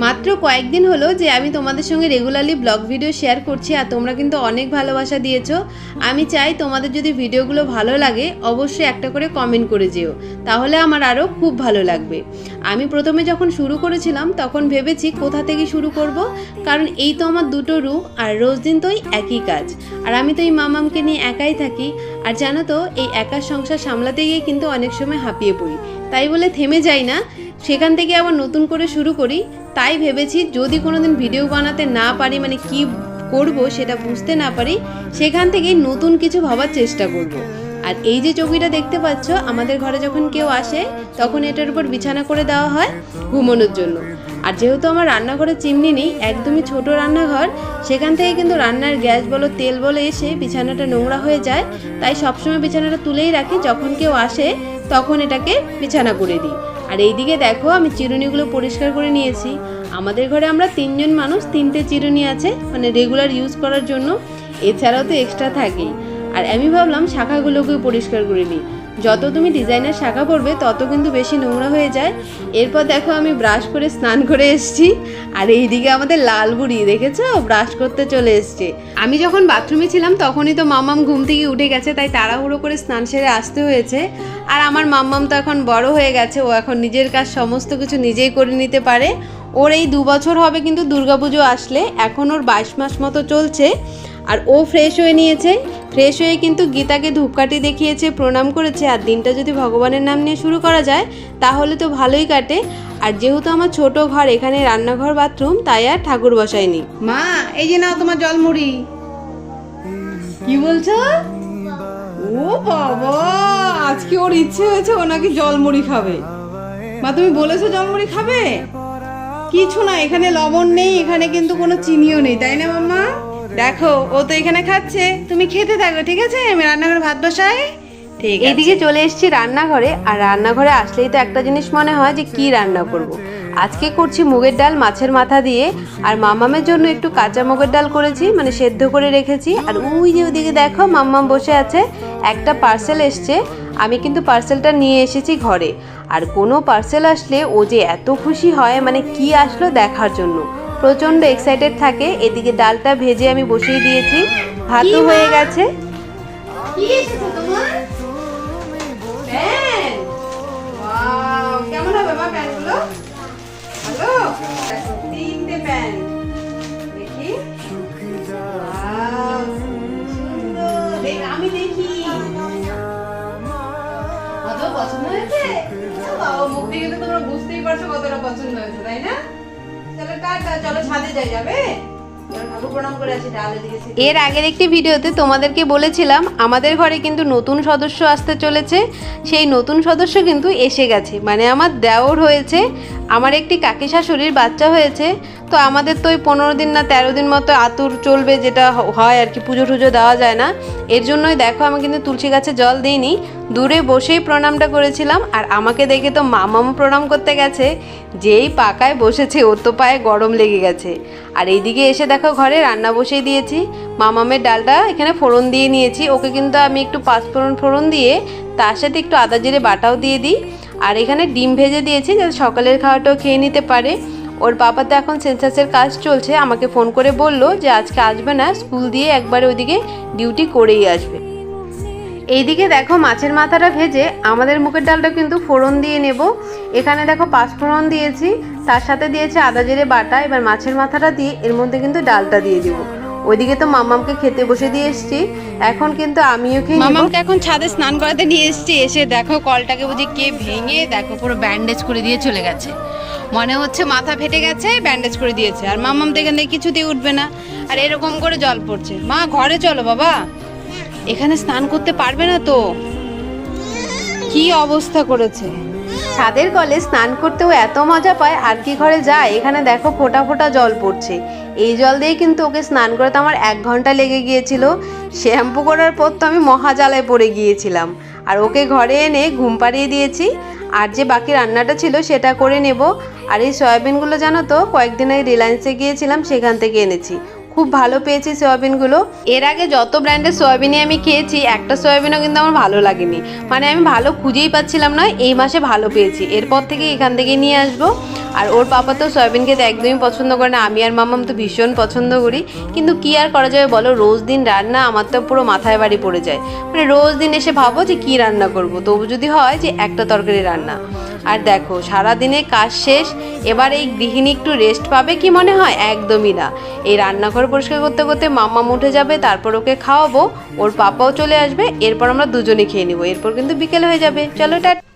মাত্র কয়েকদিন হলো যে আমি তোমাদের সঙ্গে রেগুলারলি ব্লগ ভিডিও শেয়ার করছি, আর তোমরা কিন্তু অনেক ভালোবাসা দিয়েছো। আমি চাই তোমাদের যদি ভিডিওগুলো ভালো লাগে অবশ্যই একটা করে কমেন্ট করে যেও, তাহলে আমার আরও খুব ভালো লাগবে। আমি প্রথমে যখন শুরু করেছিলাম তখন ভেবেছি কোথা থেকে শুরু করব, কারণ এই তো আমার দুটো রুম আর রোজ দিন তো একই কাজ, আর আমি তো এই মামামকে নিয়ে একাই থাকি। আর জানো তো এই একা সংসার সামলাতে গিয়ে কিন্তু অনেক সময় হাঁপিয়ে পড়ি, তাই বলে থেমে যাই না, সেখান থেকে আবার নতুন করে শুরু করি। তাই ভেবেছি যদি কোনোদিন ভিডিও বানাতে না পারি, মানে কি করব সেটা বুঝতে না পারি, সেখান থেকেই নতুন কিছু ভাবার চেষ্টা করব। আর এই যে চৌকিটা দেখতে পাচ্ছ, আমাদের ঘরে যখন কেউ আসে তখন এটার উপর বিছানা করে দেওয়া হয় ঘুমানোর জন্য। আর যেহেতু আমার রান্নাঘরে চিমনি নেই, একদমই ছোট রান্নাঘর, সেখান থেকে কিন্তু রান্নার গ্যাস বলো তেল বলে এসে বিছানাটা নোংরা হয়ে যায়। তাই সবসময় বিছানাটা তুলেই রাখি, যখন কেউ আসে তখন এটাকে বিছানা করে দিই। আর এইদিকে দেখো আমি চিরুনিগুলো পরিষ্কার করে নিয়েছি। আমাদের ঘরে আমরা 3 জন মানুষ, 3টে চিরুনি আছে, মানে রেগুলার ইউজ করার জন্য, এছাড়াও তো এক্সট্রা থাকেই। আর আমি ভাবলাম শাখাগুলোকেও পরিষ্কার করে নিই, যত তুমি ডিজাইনের শাখা পড়বে তত কিন্তু বেশি নোংরা হয়ে যায়। এরপর দেখো আমি ব্রাশ করে স্নান করে এসেছি, আর এইদিকে আমাদের লাল বুড়ি দেখেছো ব্রাশ করতে চলে এসছে। আমি যখন বাথরুমে ছিলাম তখনই তো মাম্মাম ঘুম থেকে উঠে গেছে, তাই তাড়াহুড়ো করে স্নান সেরে আসতে হয়েছে। আর আমার মাম্মাম তো এখন বড় হয়ে গেছে, ও এখন নিজের কাজ সমস্ত কিছু নিজেই করে নিতে পারে। ওর এই 2 বছর হবে কিন্তু দুর্গাপুজো আসলে, এখন ওর 22 মাস মতো চলছে। আর ও ফ্রেশ হয়ে নিয়েছে, ফ্রেশ হয়ে কিন্তু গীতাকে ধূপকাঠি দেখিয়েছে, প্রণাম করেছে। আর দিনটা যদি ভগবানের নাম নিয়ে শুরু করা যায় তাহলে তো ভালোই কাটে। আর যেহেতু আমার ছোট ঘর, এখানে রান্নাঘর বাথরুম, তাই আর ঠাকুর বসাইনি। মা এই যে নাও তোমার জলমুড়ি। কি বলছো? ও বাবা, আজকে ওর ইচ্ছে হয়েছে ও নাকি জলমুড়ি খাবে। মা তুমি বলেছো জলমুড়ি খাবে? কিছু না, এখানে লবণ নেই, এখানে কিন্তু কোনো চিনিও নেই, তাই না মাম্মা? দেখো ও তো এখানে খাচ্ছে, তুমি খেতে থাকো, ঠিক আছে? আমি রান্নাঘরে ভাত বসাই। ঠিক আছে। এইদিকে চলে এসেছি রান্নাঘরে, আর রান্নাঘরে আসলেই তো একটা জিনিস মনে হয় যে কি রান্না করব। আজকে করছি মুগের ডাল মাছের মাথা দিয়ে, আর মাম্মামের জন্য একটু কাঁচা মুগের ডাল করেছি, মানে সেদ্ধ করে রেখেছি। আর ওই যে ওদিকে দেখো মাম্মাম বসে আছে, একটা পার্সেল এসছে, আমি কিন্তু পার্সেলটা নিয়ে এসেছি ঘরে। আর কোনো পার্সেল আসলে ও যে এত খুশি হয়, মানে কি আসলো দেখার জন্য প্রচণ্ড এক্সাইটেড থাকে। এদিকে ডালটা ভেজে আমি বসিয়ে দিয়েছি, ভাতও হয়ে গেছে। কি এসেছে তোমার? প্যান। ওয়াও, কেমন হবে মা প্যানগুলো? ভালো? দেখো 3টে প্যান, দেখি। ওয়াও, সুন্দর। দেখ আমি দেখি। কত পছন্দ হয়েছে? বাবা মুখ দেখে তো তোমরা বুঝতেই পারছো কতটা পছন্দ হয়েছে, তাই না? চলো টাটা, চলো ছাদে যাবে। এর আগের একটি ভিডিওতে তোমাদেরকে বলেছিলাম আমাদের ঘরে কিন্তু নতুন সদস্য আসতে চলেছে। সেই নতুন সদস্য কিন্তু এসে গেছে, মানে আমার দেওর হয়েছে, আমার একটি কাকি শাশুড়ির বাচ্চা হয়েছে। তো আমাদের তো ওই 15 দিন না 13 দিন মতো আতুর চলবে, যেটা হয় আর কি, পুজো টুজো দেওয়া যায় না। এর জন্যই দেখো আমি কিন্তু তুলসী গাছে জল দিইনি, দূরে বসেই প্রণামটা করেছিলাম। আর আমাকে দেখে তো মামাম প্রণাম করতে গেছে, যেই পাকায় বসেছে ওর তো পায়ে গরম লেগে গেছে। আর এইদিকে এসে দেখো ঘরে রান্না বসিয়ে দিয়েছি, মামামের ডালটা এখানে ফোড়ন দিয়ে নিয়েছি। ওকে কিন্তু আমি একটু পাঁচফোড়ন দিয়ে তার সাথে একটু আদা জিরে বাটাও দিয়ে দিই। আর এখানে ডিম ভেজে দিয়েছি যাতে সকালের খাওয়াটাও খেয়ে নিতে পারে। ওর বাবা তো এখন সেন্সাসের কাজ চলছে, আমাকে ফোন করে বলল যে আজকে আসবে না, স্কুল দিয়ে একবারে ওইদিকে ডিউটি করেই আসবে। এইদিকে দেখো মাছের মাথাটা ভেজে আমাদের মুগের ডালটা কিন্তু ফোড়ন দিয়ে নেব। এখানে দেখো পাঁচফোড়ন দিয়েছি, তার সাথে দিয়েছে আদা জিরে বাটা। এবার মাছের মাথাটা দিয়ে এর মধ্যে কিন্তু ডালটা দিয়ে দিব। ওইদিকে তো মামামকে খেতে বসে দিয়ে এসেছি, এখন কিন্তু আমিও খেয়ে নেব। মামামকে এখন ছাদে স্নান করাতে নিয়ে এসেছি, এসে দেখো কলটাকে বুঝি কে ভেঙে দেখো পুরো ব্যান্ডেজ করে দিয়ে চলে গেছে। মনে হচ্ছে মাথা ফেটে গেছে, ব্যান্ডেজ করে দিয়েছে। আর মামাম তো এখানে কিছুতেই উঠবে না, আর এরকম করে জল পড়ছে। মা ঘরে চলো বাবা, এখানে স্নান করতে পারবে না তো, কি অবস্থা করেছে। ছাদের কলে স্নান করতেও এত মজা পায়, আর কি ঘরে যায়। এখানে দেখো ফোঁটা ফোঁটা জল পড়ছে, এই জল দিয়ে কিন্তু ওকে স্নান করাতে আমার 1 ঘন্টা লেগে গিয়েছিল। শ্যাম্পু করার পর তো আমি মহাজালায় পড়ে গিয়েছিলাম। আর ওকে ঘরে এনে ঘুম পাড়িয়ে দিয়েছি, আর যে বাকি রান্নাটা ছিল সেটা করে নেব। আর এই সয়াবিনগুলো জানো তো কয়েকদিন আগে রিলায়েন্সে গিয়েছিলাম, সেখান থেকে এনেছি। খুব ভালো পেয়েছি সয়াবিনগুলো। এর আগে যত ব্র্যান্ডের সয়াবিনই আমি খেয়েছি একটা সয়াবিনও কিন্তু আমার ভালো লাগেনি, মানে আমি ভালো খুঁজেই পাচ্ছিলাম না। এই মাসে ভালো পেয়েছি, এরপর থেকে এখান থেকে নিয়ে আসবো। আর ওর পাপা তো সয়াবিন খেতে একদমই পছন্দ করে না, আমি আর মাম্মাম তো ভীষণ পছন্দ করি। কিন্তু কি আর করা যাবে বলো, রোজ দিন রান্না আমার তো পুরো মাথায় বাড়ি পড়ে যায়। মানে রোজ দিন এসে ভাবো যে কি রান্না করব, তবু যদি হয় যে একটা তরকারি রান্না। আর দেখো সারাদিনে কাজ শেষ, এবার এই গৃহিণী একটু রেস্ট পাবে কি মনে হয়? একদমই না। এই রান্নাঘর পরিষ্কার করতে করতে মাম্মাম উঠে যাবে, তারপর ওকে খাওয়াবো, ওর পাপাও চলে আসবে, এরপর আমরা দুজনে খেয়ে নিব, এরপর কিন্তু বিকেল হয়ে যাবে। চলো টাটা।